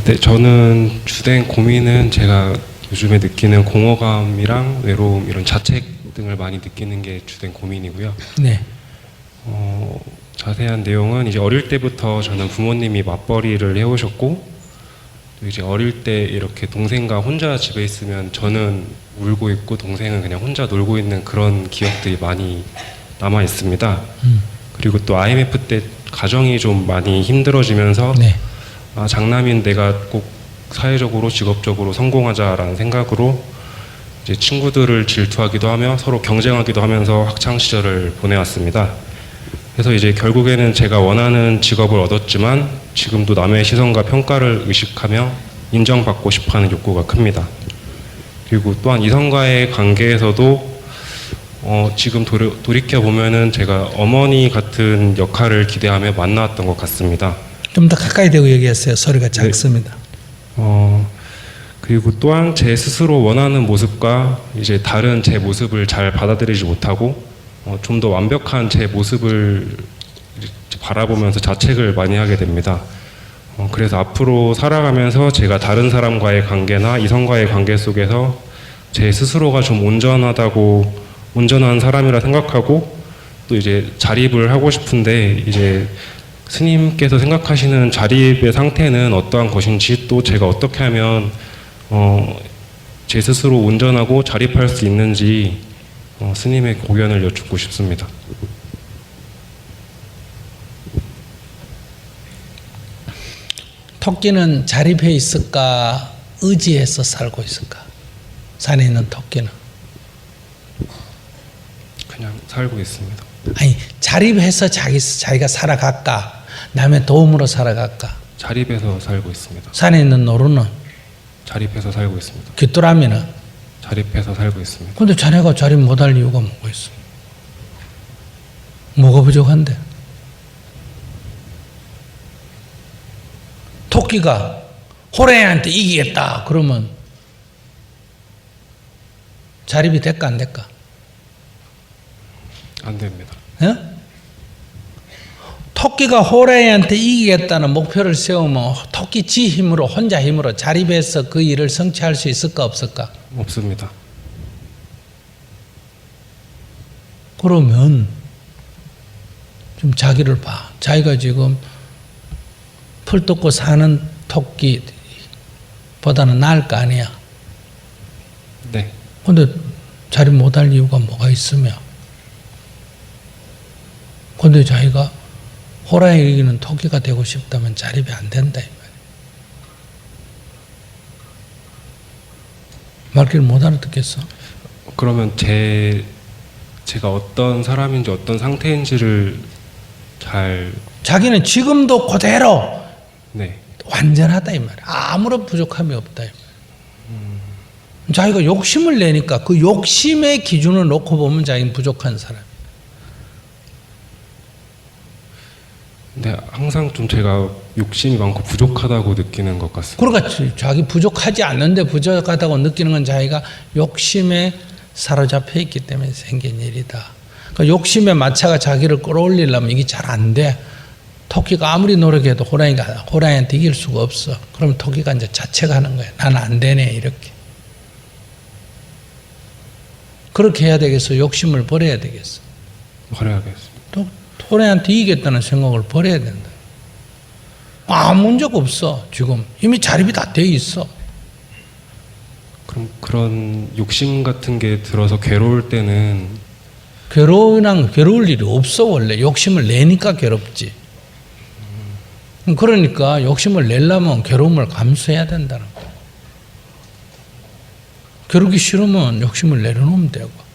네, 저는 주된 고민은 제가 요즘에 느끼는 공허감이랑 외로움, 이런 자책 등을 많이 느끼는 게 주된 고민이고요. 네. 자세한 내용은 이제 어릴 때부터 저는 부모님이 맞벌이를 해오셨고, 또 이제 어릴 때 이렇게 동생과 혼자 집에 있으면 저는 울고 있고 동생은 그냥 혼자 놀고 있는 그런 기억들이 많이 남아 있습니다. 그리고 또 IMF 때 가정이 좀 많이 힘들어지면서 네. 장남인 내가 꼭 사회적으로 직업적으로 성공하자라는 생각으로 이제 친구들을 질투하기도 하며 서로 경쟁하기도 하면서 학창 시절을 보내왔습니다. 그래서 이제 결국에는 제가 원하는 직업을 얻었지만 지금도 남의 시선과 평가를 의식하며 인정받고 싶어하는 욕구가 큽니다. 그리고 또한 이성과의 관계에서도 지금 돌이켜 보면은 제가 어머니 같은 역할을 기대하며 만나왔던 것 같습니다. 좀 더 가까이 대고 얘기했어요. 소리가 작습니다. 그리고 또한 제 스스로 원하는 모습과 이제 다른 제 모습을 잘 받아들이지 못하고 좀 더 완벽한 제 모습을 바라보면서 자책을 많이 하게 됩니다. 그래서 앞으로 살아가면서 제가 다른 사람과의 관계나 이성과의 관계 속에서 제 스스로가 좀 온전한 사람이라 생각하고 또 이제 자립을 하고 싶은데 이제 스님께서 생각하시는 자립의 상태는 어떠한 것인지 또 제가 어떻게 하면 제 스스로 온전하고 자립할 수 있는지 스님의 고견을 여쭙고 싶습니다. 토끼는 자립해 있을까? 의지해서 살고 있을까? 산에 있는 토끼는. 그냥 살고 있습니다. 아니, 자립해서 자기가 살아갈까? 남의 도움으로 살아갈까? 자립해서 살고 있습니다. 산에 있는 노루는? 자립해서 살고 있습니다. 귀뚜라미는? 자립해서 살고 있습니다. 근데 자네가 자립 못할 이유가 뭐가 있어? 뭐가 부족한데? 토끼가 호랑이한테 이기겠다 그러면 자립이 될까 안 될까? 안 됩니다. 예? 토끼가 호랑이한테 이기겠다는 목표를 세우면 토끼 지 힘으로 혼자 힘으로 자립해서 그 일을 성취할 수 있을까 없을까? 없습니다. 그러면 좀 자기를 봐. 자기가 지금 풀 뜯고 사는 토끼보다는 나을 거 아니야. 네. 근데 자립 못할 이유가 뭐가 있으며 근데 자기가 호랑이 이기는 토끼가 되고 싶다면 자립이 안 된다 이 말이야. 말귀를 못 알아듣겠어? 그러면 제가 어떤 사람인지 어떤 상태인지를 잘 자기는 지금도 그대로 네. 완전하다 이 말이야. 아무런 부족함이 없다 이 말이야. 자기가 욕심을 내니까 그 욕심의 기준을 놓고 보면 자기는 부족한 사람. 근데 항상 좀 제가 욕심이 많고 부족하다고 느끼는 것 같습니다. 그러니까 자기 부족하지 않는데 부족하다고 느끼는 건 자기가 욕심에 사로잡혀 있기 때문에 생긴 일이다. 그러니까 욕심의 마차가 자기를 끌어올리려면 이게 잘 안 돼. 토끼가 아무리 노력해도 호랑이한테 이길 수가 없어. 그러면 토끼가 이제 자책하는 거야. 나는 안 되네 이렇게. 그렇게 해야 되겠어. 욕심을 버려야 되겠어. 버려야겠습니다. 호랑이한테 이기겠다는 생각을 버려야 된다. 아무 문제가 없어. 지금 이미 자립이 다 돼 있어. 그럼 그런 욕심 같은 게 들어서 괴로울 때는 괴로울 일이 없어. 원래 욕심을 내니까 괴롭지. 그러니까 욕심을 내려면 괴로움을 감수해야 된다는 거야. 괴롭기 싫으면 욕심을 내려놓으면 되고.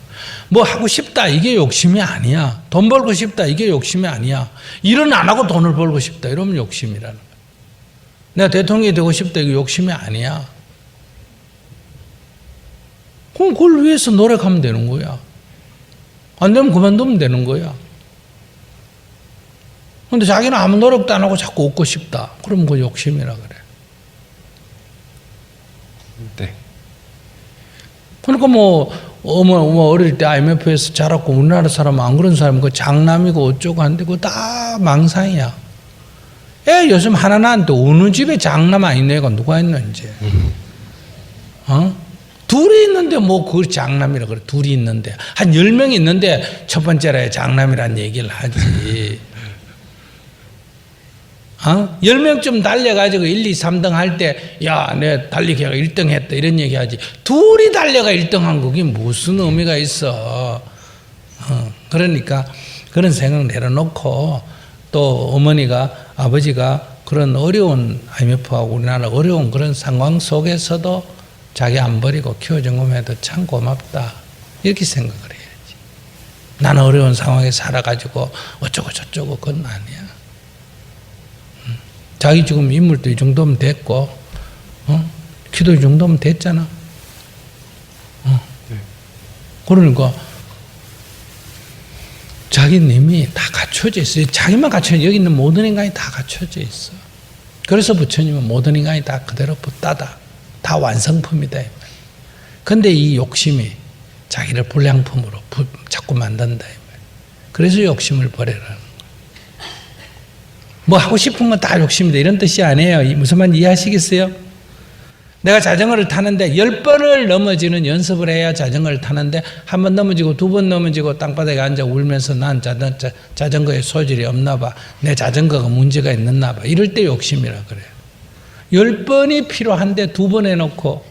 뭐 하고 싶다 이게 욕심이 아니야. 돈 벌고 싶다 이게 욕심이 아니야. 일은 안 하고 돈을 벌고 싶다 이러면 욕심이라는 거야. 내가 대통령이 되고 싶다 이게 욕심이 아니야. 그럼 그걸 위해서 노력하면 되는 거야. 안 되면 그만두면 되는 거야. 근데 자기는 아무 노력도 안 하고 자꾸 얻고 싶다. 그러면 그 욕심이라 그래. 네. 그러니까 어릴 때 IMF에서 자랐고 우리나라 사람 안 그런 사람 그 장남이고 어쩌고 한데 그거 다 망상이야. 애 요즘 하나 낳았는데 어느 집에 장남 아닌 애가 누가 있는지. 둘이 있는데 뭐 그 장남이라 그래. 둘이 있는데. 한 10명이 있는데 첫 번째라 장남이란 얘기를 하지. 10명쯤 달려가지고 1, 2, 3등 할 때, 야, 내 달리기가 1등 했다. 이런 얘기 하지. 둘이 달려가 1등 한 그게 무슨 의미가 있어. 그러니까 그런 생각 내려놓고 또 어머니가, 아버지가 그런 어려운 IMF하고 우리나라 어려운 그런 상황 속에서도 자기 안 버리고 키워준 것에도 참 고맙다. 이렇게 생각을 해야지. 나는 어려운 상황에 살아가지고 어쩌고 저쩌고 그건 아니야. 자기 지금 인물도 이 정도면 됐고, 키도 이 정도면 됐잖아. 그러니까 자기는 이미 다 갖춰져 있어요. 자기만 갖춰져. 여기 있는 모든 인간이 다 갖춰져 있어. 그래서 부처님은 모든 인간이 다 그대로 붙다다. 다 완성품이다. 그런데 이 욕심이 자기를 불량품으로 자꾸 만든다. 그래서 욕심을 버려라. 뭐 하고 싶은 건 다 욕심이다. 이런 뜻이 아니에요. 무슨 말인지 이해하시겠어요? 내가 자전거를 타는데 10번을 넘어지는 연습을 해야 자전거를 타는데 한 번 넘어지고 2번 넘어지고 땅바닥에 앉아 울면서 난 자전거에 소질이 없나 봐. 내 자전거가 문제가 있나 봐. 이럴 때 욕심이라 그래요. 10번이 필요한데 2번 해놓고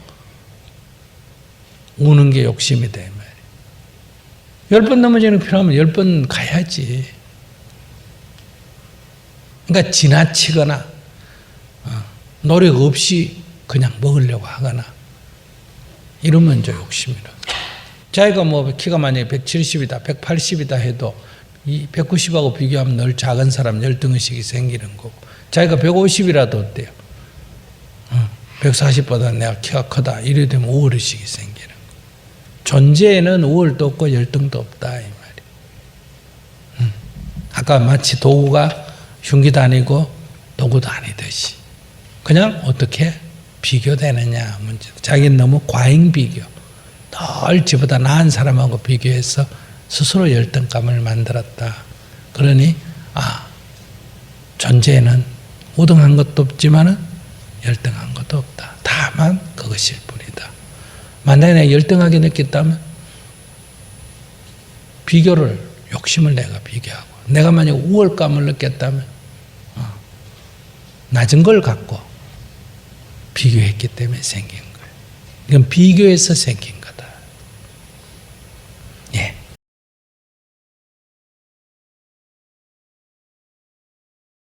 우는 게 욕심이다. 10번 넘어지는 게 필요하면 10번 가야지. 그러니까 지나치거나 노력 없이 그냥 먹으려고 하거나 이러면 이제 욕심이라. 자기가 뭐 키가 만약에 170이다 180이다 해도 이 190하고 비교하면 늘 작은 사람 열등의식이 생기는 거고, 자기가 150이라도 어때요? 140보다 내가 키가 크다 이래 되면 우월의식이 생기는 거. 존재에는 우월도 없고 열등도 없다 이 말이에요. 아까 마치 도구가 흉기도 아니고 도구도 아니듯이 그냥 어떻게 비교되느냐 문제. 자기는 너무 과잉 비교, 늘 지보다 나은 사람하고 비교해서 스스로 열등감을 만들었다. 그러니 존재에는 우등한 것도 없지만은 열등한 것도 없다. 다만 그것일 뿐이다. 만약에 내가 열등하게 느꼈다면 비교를, 욕심을 내가 비교하고, 내가 만약 우월감을 느꼈다면 낮은 걸 갖고 비교했기 때문에 생긴 거예요. 이건 비교해서 생긴 거예요.